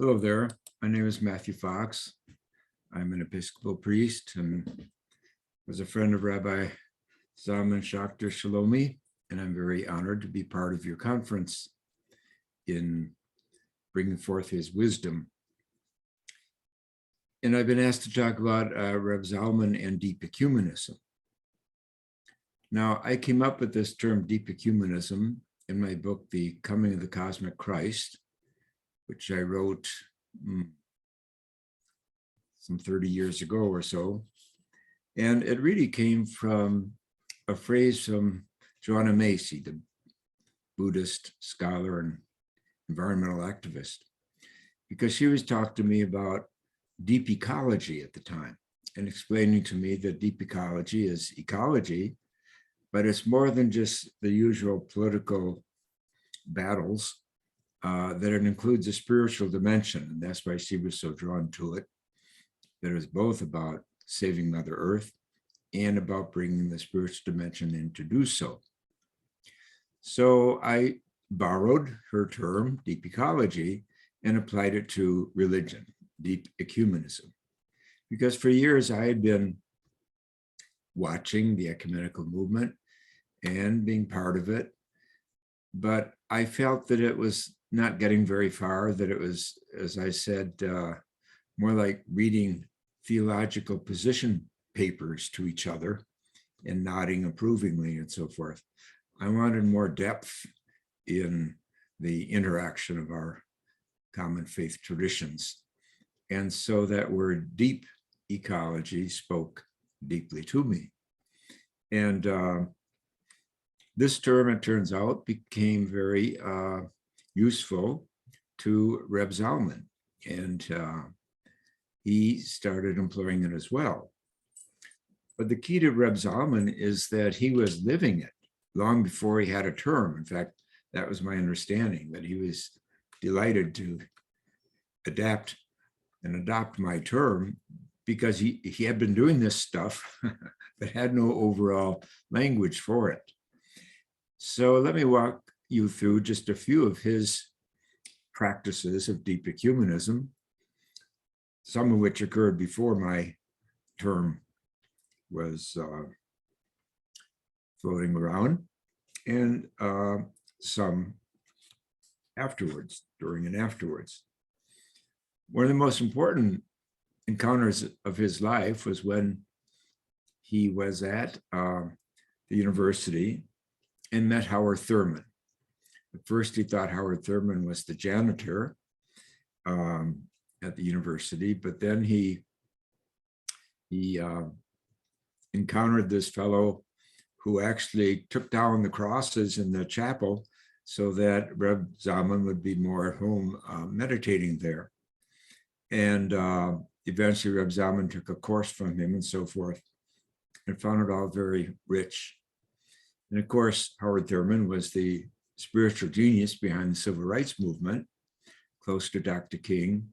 Hello there. My name is Matthew Fox. I'm an Episcopal priest and was a friend of Rabbi Zalman Schachter-Shalomi, and I'm very honored to be part of your conference in bringing forth his wisdom. And I've been asked to talk about Rabbi Zalman and deep ecumenism. Now, I came up with this term deep ecumenism in my book, The Coming of the Cosmic Christ, which I wrote some 30 years ago or so. And it really came from a phrase from Joanna Macy, the Buddhist scholar and environmental activist, because she was talking to me about deep ecology at the time and explaining to me that deep ecology is ecology, but it's more than just the usual political battles, that it includes a spiritual dimension. And that's why she was so drawn to it, that it was both about saving Mother Earth and about bringing the spiritual dimension in to do so. So I borrowed her term, deep ecology, and applied it to religion, deep ecumenism. Because for years I had been watching the ecumenical movement and being part of it, but I felt that it was not getting very far, that it was, as I said, more like reading theological position papers to each other and nodding approvingly and so forth. I wanted more depth in the interaction of our common faith traditions. And so that word deep ecology spoke deeply to me. And this term, it turns out, became very useful to Reb Zalman, and he started employing it as well. But the key to Reb Zalman is that he was living it long before he had a term. In fact, that was my understanding, that he was delighted to adapt and adopt my term because he had been doing this stuff but had no overall language for it. So let me walk you through just a few of his practices of deep ecumenism, some of which occurred before my term was floating around, and some afterwards, during and afterwards. One of the most important encounters of his life was when he was at the university and met Howard Thurman. At first, he thought Howard Thurman was the janitor at the university, but then he encountered this fellow who actually took down the crosses in the chapel so that Reb Zalman would be more at home meditating there. And eventually Reb Zalman took a course from him and so forth, and found it all very rich. And of course, Howard Thurman was the spiritual genius behind the civil rights movement, close to Dr. King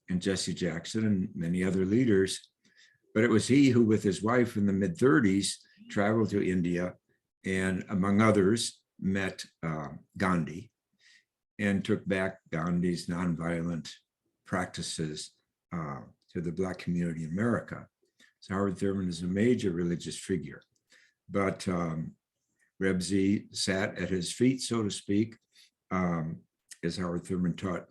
and Jesse Jackson and many other leaders. But it was he who, with his wife in the mid-30s, traveled to India and, among others, met Gandhi and took back Gandhi's nonviolent practices to the Black community in America. So Howard Thurman is a major religious figure. But Reb Z sat at his feet, so to speak, as Howard Thurman taught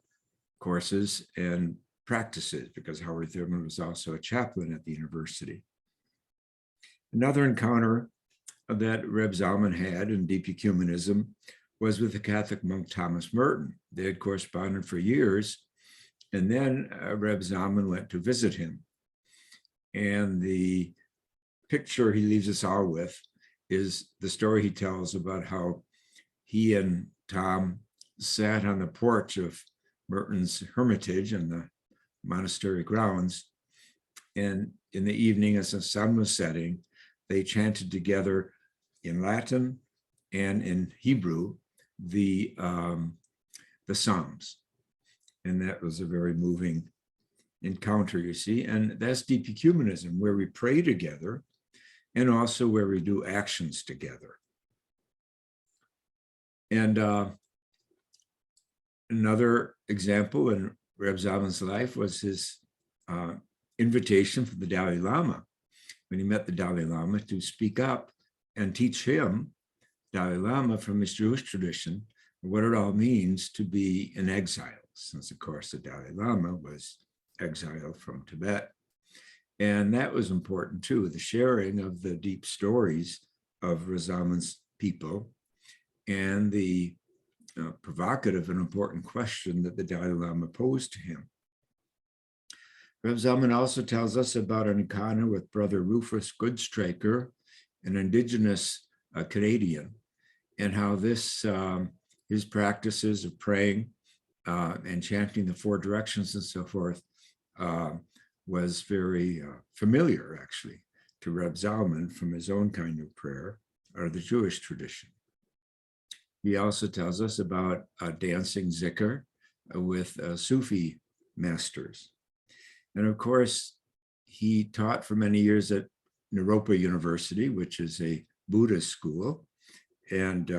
courses and practices, because Howard Thurman was also a chaplain at the university. Another encounter that Reb Zalman had in deep ecumenism was with the Catholic monk Thomas Merton. They had corresponded for years, and then Reb Zalman went to visit him. And the picture he leaves us all with is the story he tells about how he and Tom sat on the porch of Merton's hermitage in the monastery grounds. And in the evening, as the sun was setting, they chanted together in Latin and in Hebrew the Psalms. And that was a very moving encounter, you see. And that's deep ecumenism, where we pray together and also where we do actions together. And another example, and Reb Zalman's life was his invitation from the Dalai Lama, when he met the Dalai Lama, to speak up and teach him, Dalai Lama, from his Jewish tradition, what it all means to be in exile, since, of course, the Dalai Lama was exiled from Tibet. And that was important too, the sharing of the deep stories of Reb Zalman's people and the provocative and important question that the Dalai Lama posed to him. Reb Zalman also tells us about an encounter with Brother Rufus Goodstriker, an indigenous Canadian, and how this, his practices of praying and chanting the four directions and so forth was very familiar, actually, to Reb Zalman from his own kind of prayer, or the Jewish tradition. He also tells us about dancing zikr with Sufi masters. And of course, he taught for many years at Naropa University, which is a Buddhist school. And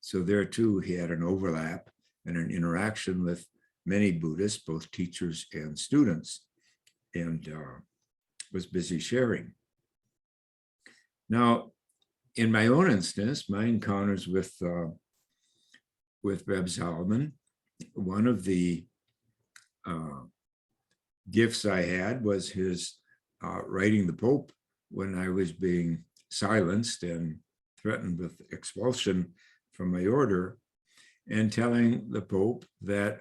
so there too, he had an overlap and an interaction with many Buddhists, both teachers and students, and was busy sharing. Now, in my own instance, my encounters with Reb Zalman, one of the gifts I had was his writing the Pope when I was being silenced and threatened with expulsion from my order, and telling the Pope that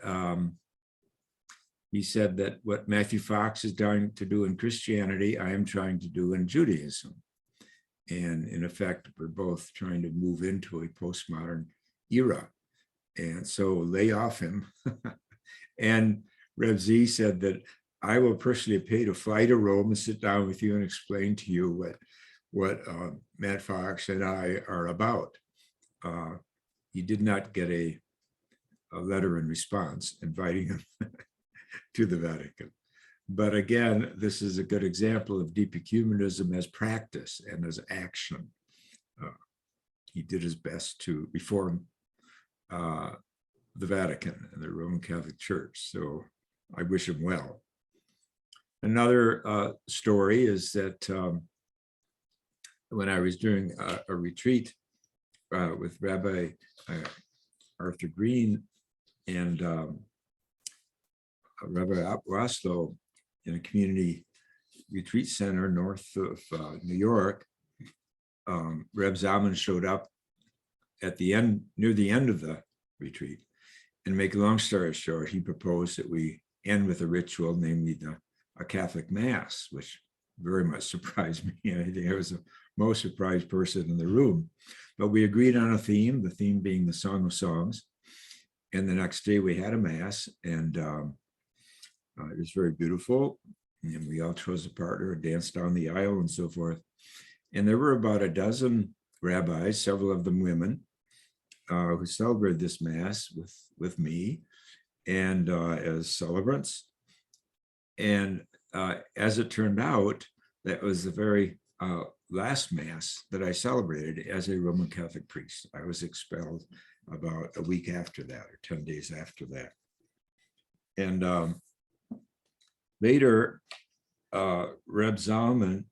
he said that what Matthew Fox is trying to do in Christianity, I am trying to do in Judaism. And in effect, we're both trying to move into a postmodern era. And so lay off him. And Reb Z said that I will personally pay to fly to Rome and sit down with you and explain to you what Matt Fox and I are about. He did not get a letter in response inviting him to the Vatican. But again, this is a good example of deep ecumenism as practice and as action. He did his best to reform the Vatican and the Roman Catholic Church. So I wish him well. Another story is that when I was doing a retreat with Rabbi Arthur Green and Rabbi Roslow in a community retreat center north of New York, Reb Zalman showed up at the end, near the end of the retreat. And to make a long story short, he proposed that we end with a ritual, namely a Catholic Mass, which very much surprised me. I think I was the most surprised person in the room. But we agreed on a theme, the theme being the Song of Songs. And the next day we had a Mass, and it was very beautiful. And we all chose a partner, danced down the aisle and so forth. And there were about a dozen rabbis, several of them women, who celebrated this Mass with me and as celebrants. And as it turned out, that was the very last Mass that I celebrated as a Roman Catholic priest. I was expelled about a week after that, or 10 days after that. And later, Reb Zalman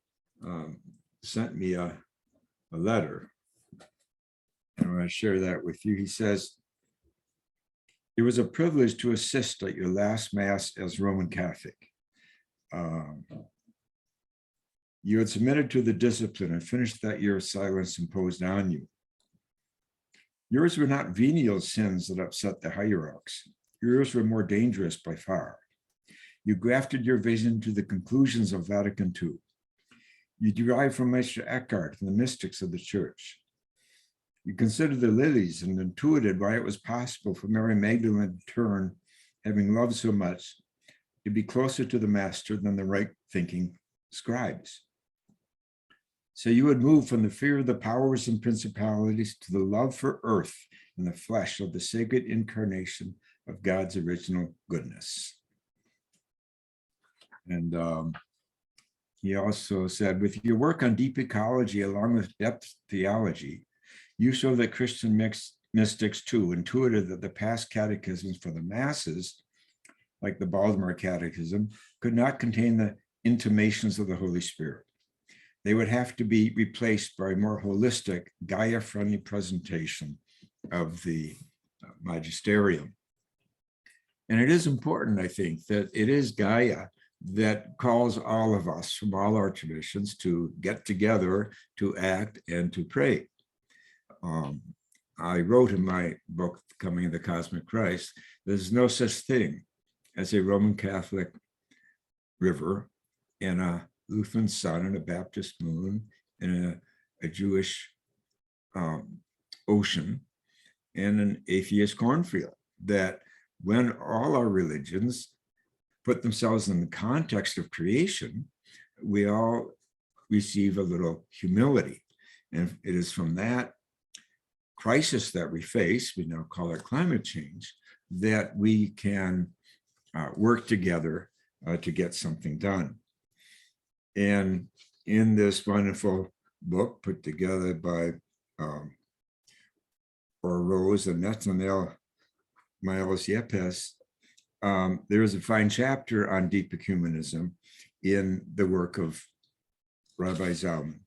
sent me a letter. And I'm going to share that with you. He says, "It was a privilege to assist at your last Mass as Roman Catholic. You had submitted to the discipline and finished that year of silence imposed on you. Yours were not venial sins that upset the hierarchs. Yours were more dangerous by far. You grafted your vision to the conclusions of Vatican II. You derived from Meister Eckhart and the mystics of the Church. You considered the lilies and intuited why it was possible for Mary Magdalene to turn, having loved so much, to be closer to the Master than the right-thinking scribes. So you would move from the fear of the powers and principalities to the love for earth and the flesh of the sacred incarnation of God's original goodness." And he also said, "With your work on deep ecology along with depth theology, you show that Christian mystics too intuited that the past catechisms for the masses like the Baltimore Catechism, could not contain the intimations of the Holy Spirit. They would have to be replaced by a more holistic, Gaia-friendly presentation of the magisterium. And it is important, I think, that it is Gaia that calls all of us from all our traditions to get together, to act, and to pray. I wrote in my book, Coming of the Cosmic Christ, there's no such thing as a Roman Catholic river and a Lutheran sun and a Baptist moon and a Jewish ocean and an atheist cornfield. That when all our religions put themselves in the context of creation, we all receive a little humility. And it is from that crisis that we face, we now call it climate change, that we can work together to get something done. And in this wonderful book put together by Rose and Netanel Miles Yepes, there is a fine chapter on deep ecumenism in the work of Rabbi Zalman.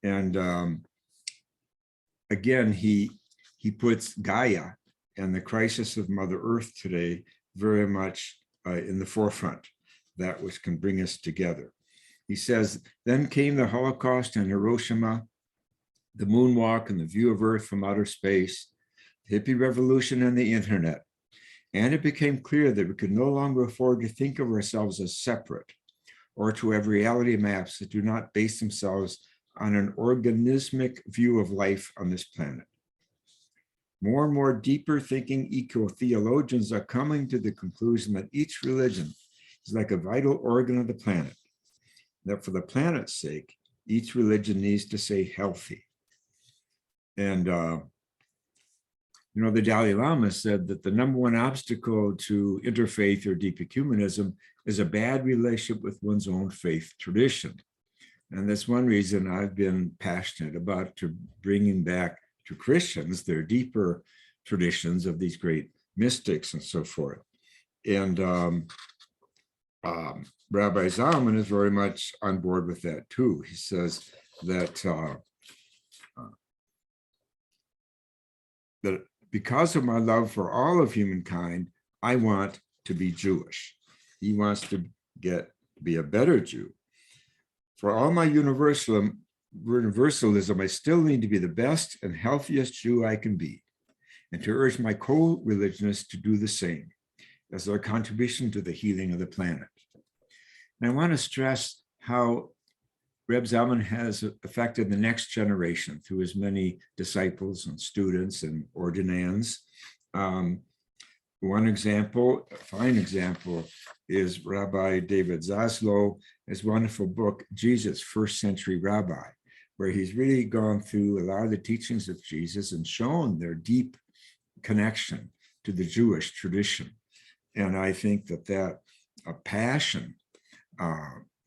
And again, he puts Gaia and the crisis of Mother Earth today very much in the forefront, that which can bring us together. He says, then came the Holocaust and Hiroshima, the moonwalk and the view of Earth from outer space, the hippie revolution and the internet. And it became clear that we could no longer afford to think of ourselves as separate or to have reality maps that do not base themselves on an organismic view of life on this planet. More and more deeper thinking eco-theologians are coming to the conclusion that each religion is like a vital organ of the planet, that for the planet's sake, each religion needs to stay healthy. And, you know, the Dalai Lama said that the number one obstacle to interfaith or deep ecumenism is a bad relationship with one's own faith tradition. And that's one reason I've been passionate about to bringing back to Christians their deeper traditions of these great mystics and so forth. And Rabbi Zalman is very much on board with that too. He says that that because of my love for all of humankind, I want to be Jewish. He wants to be a better Jew. For all my universalism, I still need to be the best and healthiest Jew I can be, and to urge my co-religionists to do the same as their contribution to the healing of the planet. And I want to stress how Reb Zalman has affected the next generation through his many disciples and students and ordinands. One example, a fine example, is Rabbi David Zaslow, his wonderful book, Jesus, First Century Rabbi, where he's really gone through a lot of the teachings of Jesus and shown their deep connection to the Jewish tradition. And I think that passion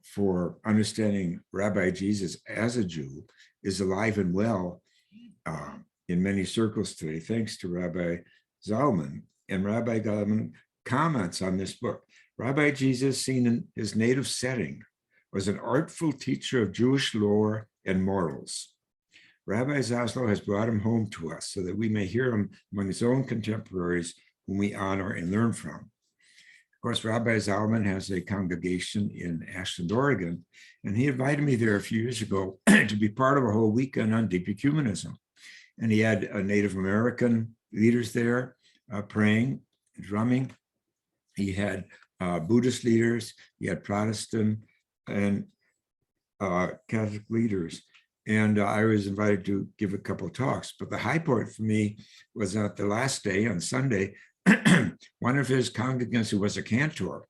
for understanding Rabbi Jesus as a Jew is alive and well in many circles today, thanks to Rabbi Zalman. And Rabbi Zalman comments on this book. Rabbi Jesus, seen in his native setting, was an artful teacher of Jewish lore and morals. Rabbi Zaslow has brought him home to us so that we may hear him among his own contemporaries whom we honor and learn from. Of course, Rabbi Zalman has a congregation in Ashland, Oregon, and he invited me there a few years ago to be part of a whole weekend on deep ecumenism. And he had Native American leaders there praying, drumming. He had Buddhist leaders, he had Protestant and Catholic leaders. And I was invited to give a couple of talks, but the high point for me was at the last day, on Sunday, one of his congregants, who was a cantor,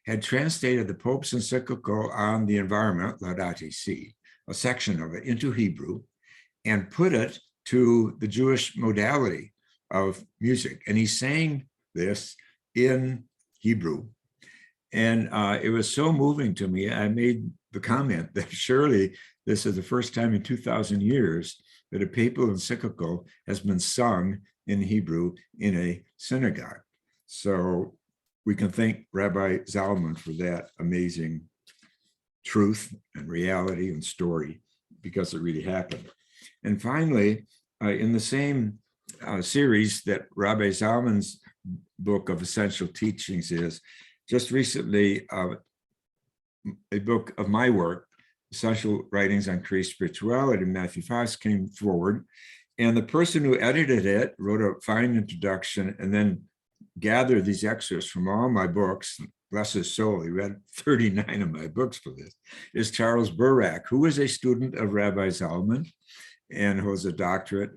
had translated the Pope's encyclical on the environment, Laudate Si, a section of it, into Hebrew, and put it to the Jewish modality of music. And he sang this in Hebrew. And it was so moving to me, I made the comment that surely this is the first time in 2,000 years that a papal encyclical has been sung in Hebrew in a synagogue. So we can thank Rabbi Zalman for that amazing truth and reality and story, because it really happened. And finally, in the same series that Rabbi Zalman's book of essential teachings is, just recently, a book of my work, Essential Writings on Creative Spirituality, Matthew Fox, came forward. And the person who edited it wrote a fine introduction and then gathered these excerpts from all my books. Bless his soul, he read 39 of my books for this, is Charles Burak, who was a student of Rabbi Zalman and holds a doctorate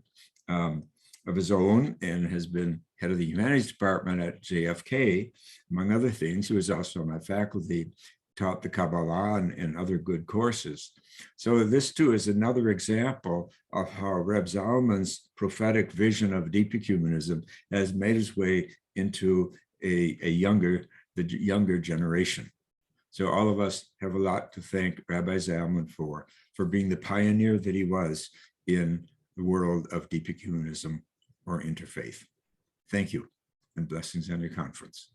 of his own and has been head of the humanities department at JFK, among other things. He was also on my faculty, taught the Kabbalah and other good courses. So this too is another example of how Reb Zalman's prophetic vision of deep ecumenism has made its way into the younger generation. So all of us have a lot to thank Rabbi Zalman for being the pioneer that he was in the world of deep ecumenism or interfaith. Thank you, and blessings on your conference.